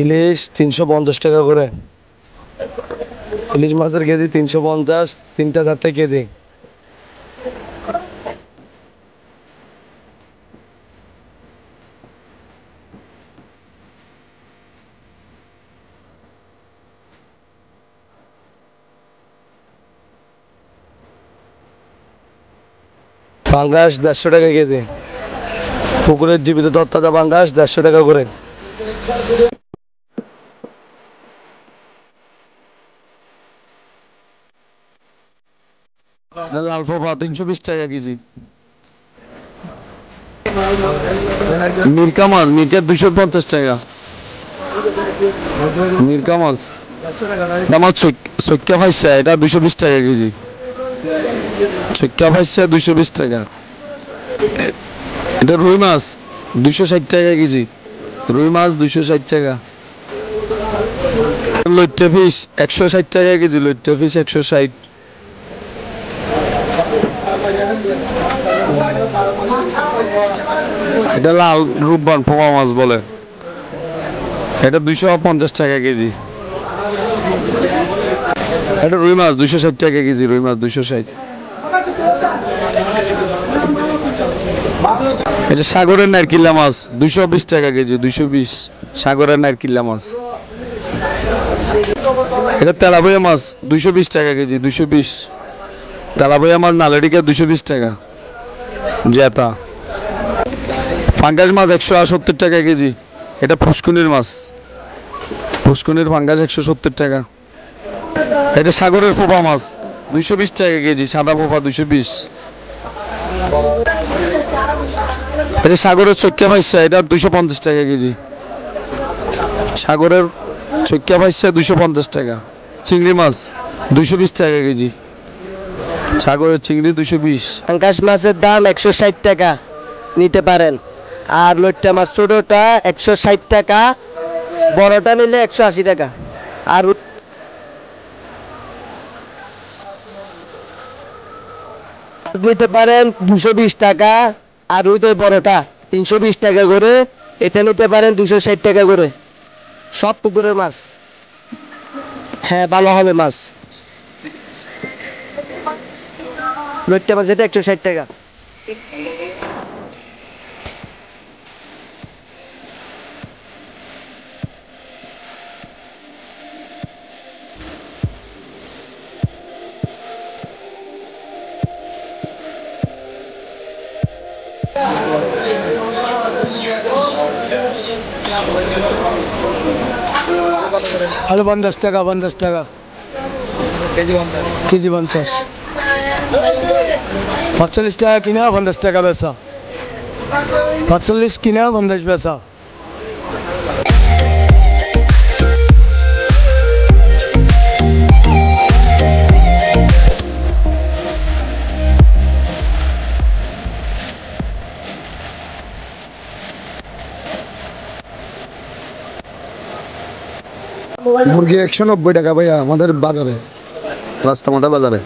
ইলিশ 350 টাকা করে। ইলিশ মাছের কেজি 350, 3টা 4টা কেজি। পাঙ্গাস 150 টাকা কেজি। পুকুরের জীবিত তত্তাজা পাঙ্গাস 150 টাকা করে। লাল পোপা 320 টাকা কেজি। মিরকা মাছ, মিরকা 250 টাকা। মিরকা মাছ আমার চক্কা ফাইসা, এটা 220 টাকা কেজি। চক্কা ফাইসা 220 টাকা। এটা রুই মাছ 260 টাকা কেজি। রুই মাছ 260 টাকা। লইট্টা ফিশ 160 টাকা কেজি। লইট্টা ফিশ 160। এটা লাল রূপবান পোয়া মাছ বলে, এটা 250 টাকা কেজি। এটা রুই মাছ 260 টাকা কেজি। রুই মাছ 260। এটা সাগরের নারকিল্লা মাছ 220 টাকা কেজি। 220 সাগরের নারকিল্লা মাছ। এটা তেলাপিয়া মাছ 220 টাকা কেজি। 220 তেলাপিয়া মাছ নালাডিকা 220 টাকা জেতা। ফাঙ্গাস মাছ 170 টাকা কেজি। এটা ফুসকুনির মাছ। ফুসকুনির ফাঙ্গাস 170 টাকা। এটা সাগরের ফোপা মাছ 220 টাকা কেজি। সাদা ফোপা 220। এটা সাগরের চক্কা ফাইসা, এটা 250 টাকা কেজি। সাগরের চক্কা ফাইসা 250 টাকা। চিংড়ি মাছ 220 টাকা কেজি। সাগরের চিংড়ি 220। পাঙ্গাস মাছের দাম 160 টাকা নিতে পারেন। আর লইট্টা মাছ ছোটটা 160 টাকা, বড়টা নিলে 180 টাকা। আর নিতে পারেন 220 টাকা। আর ওই তো বড়টা 320 টাকা করে। এটা নিতে পারেন 260 টাকা করে। সব পুকুরের মাছ। হ্যাঁ, ভালো হবে মাছ। লইট্টা মাছ এটা 160 টাকা। আলু 50 টাকা। 50 টাকা কেজি। 50। 45 টাকা কিনা, 50 টাকা বেচা। 45 কিনা, 50 বেচা। মুরগি 190 টাকা ভাইয়া আমাদের বাজারে, রাস্তা মাথা বাজারে।